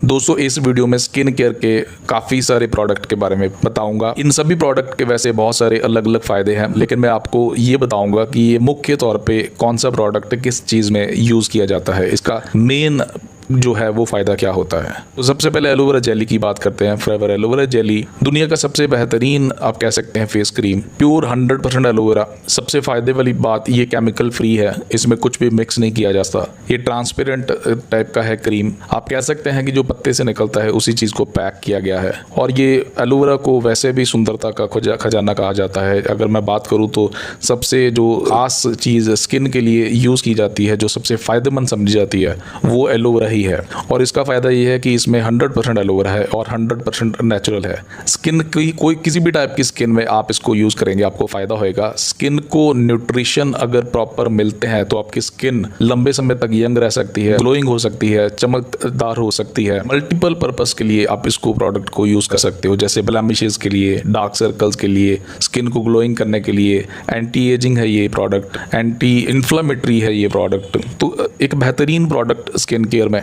दोस्तों इस वीडियो में स्किन केयर के काफ़ी सारे प्रोडक्ट के बारे में बताऊंगा। इन सभी प्रोडक्ट के वैसे बहुत सारे अलग अलग फ़ायदे हैं, लेकिन मैं आपको ये बताऊंगा कि ये मुख्य तौर पे कौन सा प्रोडक्ट किस चीज़ में यूज़ किया जाता है, इसका मेन जो है वो फ़ायदा क्या होता है। तो सबसे पहले एलोवेरा जेली की बात करते हैं। फॉरएवर एलोवेरा जेली दुनिया का सबसे बेहतरीन आप कह सकते हैं फेस क्रीम, प्योर 100% एलोवेरा। सबसे फ़ायदे वाली बात ये केमिकल फ्री है, इसमें कुछ भी मिक्स नहीं किया जाता। ये ट्रांसपेरेंट टाइप का है क्रीम, आप कह सकते हैं कि जो पत्ते से निकलता है उसी चीज़ को पैक किया गया है। और ये एलोवेरा को वैसे भी सुंदरता का खजाना कहा जाता है। अगर मैं बात करूँ तो सबसे जो खास चीज़ स्किन के लिए यूज़ की जाती है, जो सबसे फ़ायदेमंद समझी जाती है, वो एलोवेरा ही है। और इसका फ़ायदा ये है कि इसमें 100% एलोवेरा है और 100% नेचुरल है। स्किन की कोई किसी भी टाइप की स्किन में आप इसको यूज़ करेंगे आपको फ़ायदा होएगा। स्किन को न्यूट्रिशन अगर प्रॉपर मिलते हैं तो आपकी स्किन लंबे समय तक यंग रह सकती है, ग्लोइंग हो सकती है, चमकदार हो सकती है। मल्टीपल पर्पस के लिए आप इसको प्रोडक्ट को यूज़ कर सकते हो, जैसे ब्लेमिशेस के लिए, डार्क सर्कल्स के लिए, स्किन को ग्लोइंग करने के लिए। एंटी एजिंग है ये प्रोडक्ट, एंटी इन्फ्लेमेटरी है ये प्रोडक्ट, तो एक बेहतरीन प्रोडक्ट स्किन केयर में।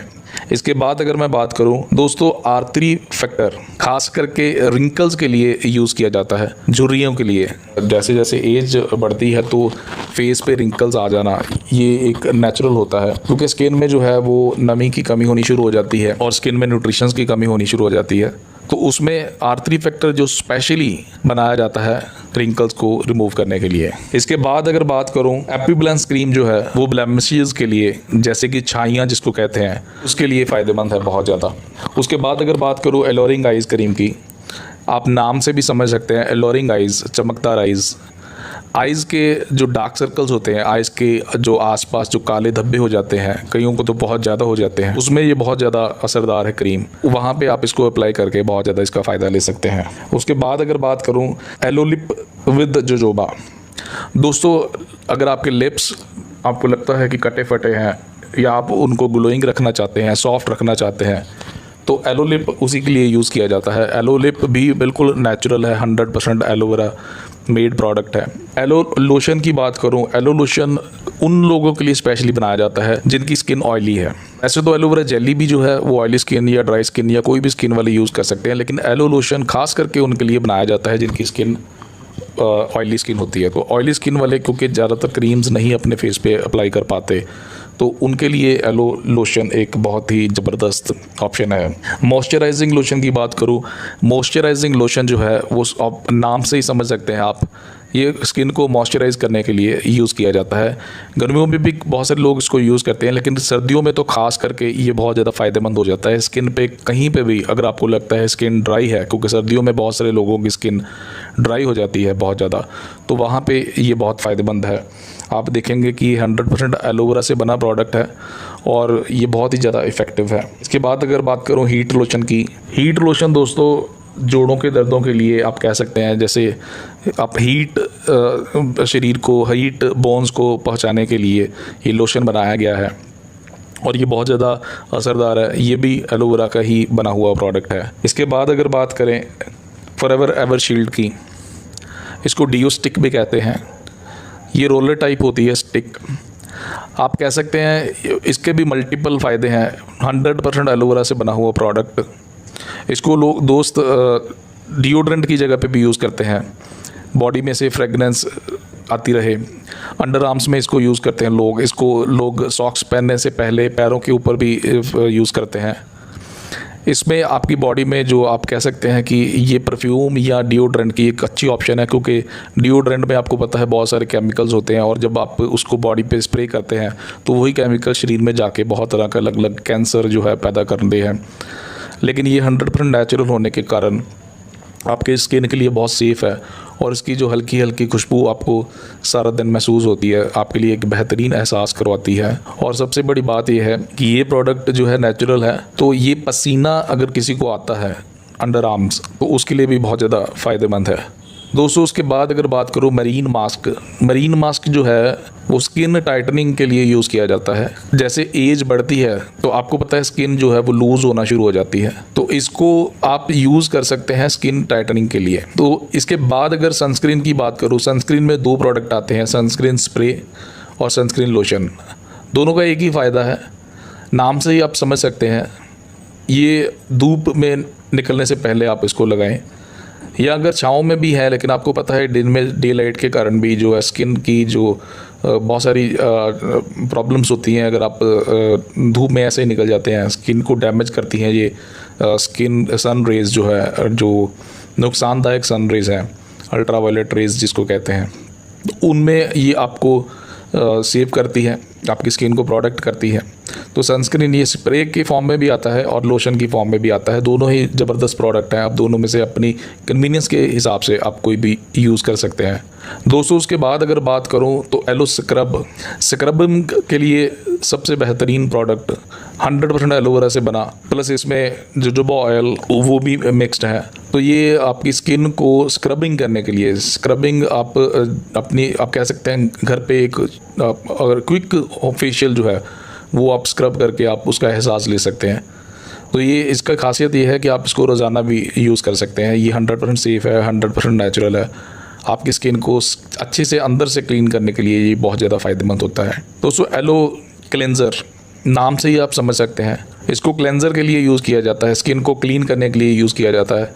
इसके बाद अगर मैं बात करूं दोस्तों, R3 फैक्टर खास करके रिंकल्स के लिए यूज़ किया जाता है, झुर्रियों के लिए। जैसे जैसे एज बढ़ती है तो फेस पे रिंकल्स आ जाना ये एक नेचुरल होता है, क्योंकि स्किन में जो है वो नमी की कमी होनी शुरू हो जाती है और स्किन में न्यूट्रिशंस की कमी होनी शुरू हो जाती है। तो उसमें R3 फैक्टर जो स्पेशली बनाया जाता है रिंकल्स को रिमूव करने के लिए। इसके बाद अगर बात करूं, एपिब्लेंस क्रीम जो है वो ब्लेमिशेस के लिए, जैसे कि छाइयाँ जिसको कहते हैं, उसके लिए फ़ायदेमंद है बहुत ज़्यादा। उसके बाद अगर बात करूं एलोरिंग आइज़ क्रीम की, आप नाम से भी समझ सकते हैं, एलोरिंग आइज़, चमकदार आइज़। आइज़ के जो डार्क सर्कल्स होते हैं, आइज़ के जो आसपास जो काले धब्बे हो जाते हैं, कईयों को तो बहुत ज़्यादा हो जाते हैं, उसमें ये बहुत ज़्यादा असरदार है क्रीम। वहाँ पे आप इसको अप्लाई करके बहुत ज़्यादा इसका फ़ायदा ले सकते हैं। उसके बाद अगर बात करूँ एलो लिप विद जोजोबा। दोस्तों अगर आपके लिप्स आपको लगता है कि कटे फटे हैं या आप उनको ग्लोइंग रखना चाहते हैं, सॉफ्ट रखना चाहते हैं, तो एलो लिप उसी के लिए यूज़ किया जाता है। एलो लिप भी बिल्कुल नेचुरल है, 100% एलोवेरा मेड प्रोडक्ट है। एलो लोशन की बात करूं, एलो लोशन उन लोगों के लिए स्पेशली बनाया जाता है जिनकी स्किन ऑयली है। ऐसे तो एलोवेरा जेली भी जो है वो ऑयली स्किन या ड्राई स्किन या कोई भी स्किन वाले यूज़ कर सकते हैं, लेकिन एलो लोशन खास करके उनके लिए बनाया जाता है जिनकी स्किन ऑयली स्किन होती है। तो ऑयली स्किन वाले क्योंकि ज़्यादातर क्रीम्स नहीं अपने फेस पे अप्लाई कर पाते, तो उनके लिए एलो लोशन एक बहुत ही ज़बरदस्त ऑप्शन है। मॉइस्चराइजिंग लोशन की बात करूँ, मॉइस्चराइजिंग लोशन जो है वो आप नाम से ही समझ सकते हैं आप, ये स्किन को मॉइस्चराइज़ करने के लिए यूज़ किया जाता है। गर्मियों में भी बहुत सारे लोग इसको यूज़ करते हैं, लेकिन सर्दियों में तो खास करके ये बहुत ज़्यादा फ़ायदेमंद हो जाता है स्किन पे। कहीं पे भी अगर आपको लगता है स्किन ड्राई है, क्योंकि सर्दियों में बहुत सारे लोगों की स्किन ड्राई हो जाती है बहुत ज़्यादा, तो वहाँ पे ये बहुत फ़ायदेमंद है। आप देखेंगे कि 100% एलोवेरा से बना प्रोडक्ट है और ये बहुत ही ज़्यादा इफ़ेक्टिव है। इसके बाद अगर बात करूँ हीट लोशन की, हीट लोशन दोस्तों जोड़ों के दर्दों के लिए आप कह सकते हैं, जैसे आप हीट शरीर को, हीट बोन्स को पहुंचाने के लिए ये लोशन बनाया गया है और ये बहुत ज़्यादा असरदार है। ये भी एलोवेरा का ही बना हुआ प्रोडक्ट है। इसके बाद अगर बात करें फॉरएवर एवर शील्ड की, इसको डीओ स्टिक भी कहते हैं। ये रोलर टाइप होती है स्टिक, आप कह सकते हैं। इसके भी मल्टीपल फ़ायदे हैं। 100% एलोवेरा से बना हुआ प्रोडक्ट, इसको लोग दोस्त डिओड्रेंट की जगह पे भी यूज़ करते हैं, बॉडी में से फ्रेगनेंस आती रहे। अंडर आर्म्स में इसको यूज़ करते हैं लोग, इसको लोग सॉक्स पहनने से पहले पैरों के ऊपर भी यूज़ करते हैं। इसमें आपकी बॉडी में जो आप कह सकते हैं कि ये परफ्यूम या डिओड्रेंट की एक अच्छी ऑप्शन है, क्योंकि डिओड्रेंट में आपको पता है बहुत सारे केमिकल्स होते हैं और जब आप उसको बॉडी पे स्प्रे करते हैं तो वही केमिकल शरीर में जाके बहुत तरह का अलग अलग कैंसर जो है पैदा करते हैं। लेकिन ये 100% नेचुरल होने के कारण आपके स्किन के लिए बहुत सेफ़ है और इसकी जो हल्की हल्की खुशबू आपको सारा दिन महसूस होती है, आपके लिए एक बेहतरीन एहसास करवाती है। और सबसे बड़ी बात यह है कि ये प्रोडक्ट जो है नेचुरल है, तो ये पसीना अगर किसी को आता है अंडर आर्म्स, तो उसके लिए भी बहुत ज़्यादा फ़ायदेमंद है दोस्तों। उसके बाद अगर बात करूँ मरीन मास्क, मरीन मास्क जो है वो स्किन टाइटनिंग के लिए यूज़ किया जाता है। जैसे एज बढ़ती है तो आपको पता है स्किन जो है वो लूज़ होना शुरू हो जाती है, तो इसको आप यूज़ कर सकते हैं स्किन टाइटनिंग के लिए। तो इसके बाद अगर सनस्क्रीन की बात करूँ, सनस्क्रीन में 2 प्रोडक्ट आते हैं, सनस्क्रीन स्प्रे और सनस्क्रीन लोशन। दोनों का एक ही फ़ायदा है, नाम से ही आप समझ सकते हैं ये धूप में निकलने से पहले आप इसको लगाएं, या अगर छाँव में भी है लेकिन आपको पता है दिन में डे लाइट के कारण भी जो है स्किन की जो बहुत सारी प्रॉब्लम्स होती हैं, अगर आप धूप में ऐसे ही निकल जाते हैं स्किन को डैमेज करती हैं ये स्किन सन रेज़ जो है, जो नुकसानदायक सन रेज़ हैं, अल्ट्रावायलेट रेज़ जिसको कहते हैं, तो उनमें ये आपको सेव करती है, आपकी स्किन को प्रोटेक्ट करती है। तो सनस्क्रीन ये स्प्रे के फॉर्म में भी आता है और लोशन की फॉर्म में भी आता है, दोनों ही ज़बरदस्त प्रोडक्ट हैं। आप दोनों में से अपनी कन्वीनियंस के हिसाब से आप कोई भी यूज़ कर सकते हैं। दोस्तों उसके बाद अगर बात करूं तो एलो स्क्रबिंग के लिए सबसे बेहतरीन प्रोडक्ट 100% एलोवेरा से बना, प्लस इसमें जोजोबा ऑयल वो भी मिक्स्ड है। तो ये आपकी स्किन को स्क्रबिंग करने के लिए, स्क्रबिंग आप आप कह सकते हैं घर पे एक अगर क्विक फेशियल जो है वो आप स्क्रब करके आप उसका एहसास ले सकते हैं। तो ये इसका खासियत ये है कि आप इसको रोज़ाना भी यूज़ कर सकते हैं। ये 100% सेफ़ है, 100% नेचुरल है। आपकी स्किन को अच्छे से अंदर से क्लीन करने के लिए ये बहुत ज़्यादा फ़ायदेमंद होता है। दोस्तों एलो क्लेंज़र नाम से ही आप समझ सकते हैं, इसको क्लेंज़र के लिए यूज़ किया जाता है, स्किन को क्लीन करने के लिए यूज़ किया जाता है।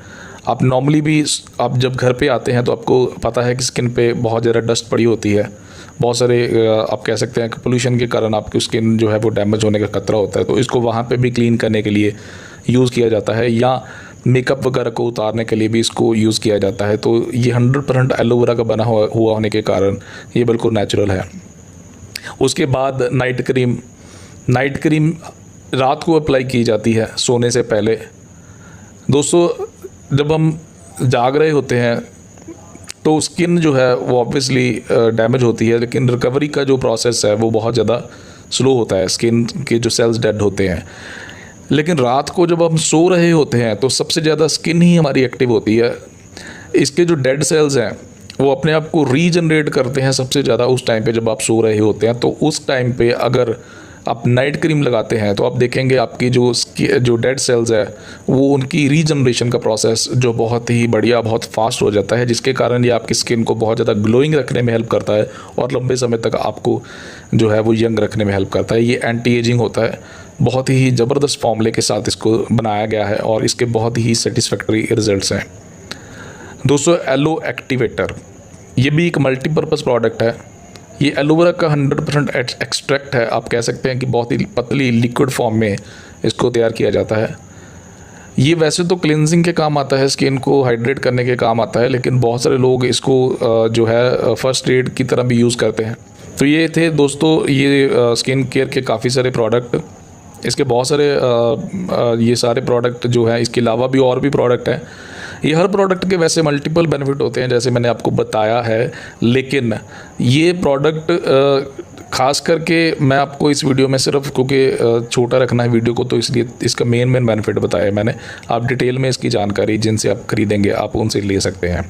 आप नॉर्मली भी आप जब घर पे आते हैं तो आपको पता है कि स्किन पे बहुत ज़्यादा डस्ट पड़ी होती है, बहुत सारे आप कह सकते हैं कि पोल्यूशन के कारण आपकी स्किन जो है वो डैमेज होने का खतरा होता है। तो इसको वहाँ पे भी क्लीन करने के लिए यूज़ किया जाता है, या मेकअप वगैरह को उतारने के लिए भी इसको यूज़ किया जाता है। तो ये 100% एलोवेरा का बना हुआ होने के कारण ये बिल्कुल नेचुरल है। उसके बाद नाइट क्रीम रात को अप्लाई की जाती है सोने से पहले। दोस्तों जब हम जाग रहे होते हैं तो स्किन जो है वो ऑब्वियसली डैमेज होती है, लेकिन रिकवरी का जो प्रोसेस है वो बहुत ज़्यादा स्लो होता है, स्किन के जो सेल्स डेड होते हैं। लेकिन रात को जब हम सो रहे होते हैं तो सबसे ज़्यादा स्किन ही हमारी एक्टिव होती है। इसके जो डेड सेल्स हैं वो अपने आप को रीजनरेट करते हैं सबसे ज़्यादा उस टाइम पे जब आप सो रहे होते हैं। तो उस टाइम पे अगर आप नाइट क्रीम लगाते हैं तो आप देखेंगे आपकी जो डेड सेल्स है वो उनकी रीजनरेशन का प्रोसेस जो बहुत ही बढ़िया, बहुत फास्ट हो जाता है, जिसके कारण ये आपकी स्किन को बहुत ज़्यादा ग्लोइंग रखने में हेल्प करता है और लंबे समय तक आपको जो है वो यंग रखने में हेल्प करता है। ये एंटी एजिंग होता है, बहुत ही ज़बरदस्त फॉर्मूले के साथ इसको बनाया गया है और इसके बहुत ही सेटिस्फैक्टरी रिजल्ट्स हैं। दोस्तों एलो एक्टिवेटर ये भी एक मल्टीपर्पज़ प्रोडक्ट है। ये एलोवेरा का 100% एक्सट्रैक्ट है, आप कह सकते हैं कि बहुत ही पतली लिक्विड फॉर्म में इसको तैयार किया जाता है। ये वैसे तो क्लिनजिंग के काम आता है, स्किन को हाइड्रेट करने के काम आता है, लेकिन बहुत सारे लोग इसको जो है फर्स्ट एड की तरह भी यूज़ करते हैं। तो ये थे दोस्तों ये स्किन केयर के काफ़ी सारे प्रोडक्ट। इसके बहुत सारे ये सारे प्रोडक्ट जो है, इसके अलावा भी और भी प्रोडक्ट हैं। ये हर प्रोडक्ट के वैसे मल्टीपल बेनिफिट होते हैं जैसे मैंने आपको बताया है, लेकिन ये प्रोडक्ट ख़ास करके मैं आपको इस वीडियो में सिर्फ क्योंकि छोटा रखना है वीडियो को, तो इसलिए इसका मेन बेनिफिट बताया मैंने। आप डिटेल में इसकी जानकारी जिनसे आप ख़रीदेंगे आप उनसे ले सकते हैं।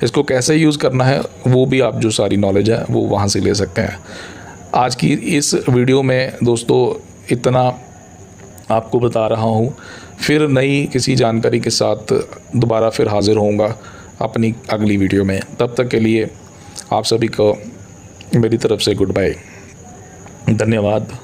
इसको कैसे यूज़ करना है वो भी आप जो सारी नॉलेज है वो वहाँ से ले सकते हैं। आज की इस वीडियो में दोस्तों इतना आपको बता रहा हूँ, फिर नई किसी जानकारी के साथ दोबारा फिर हाज़िर होऊंगा अपनी अगली वीडियो में। तब तक के लिए आप सभी को मेरी तरफ से गुड बाय, धन्यवाद।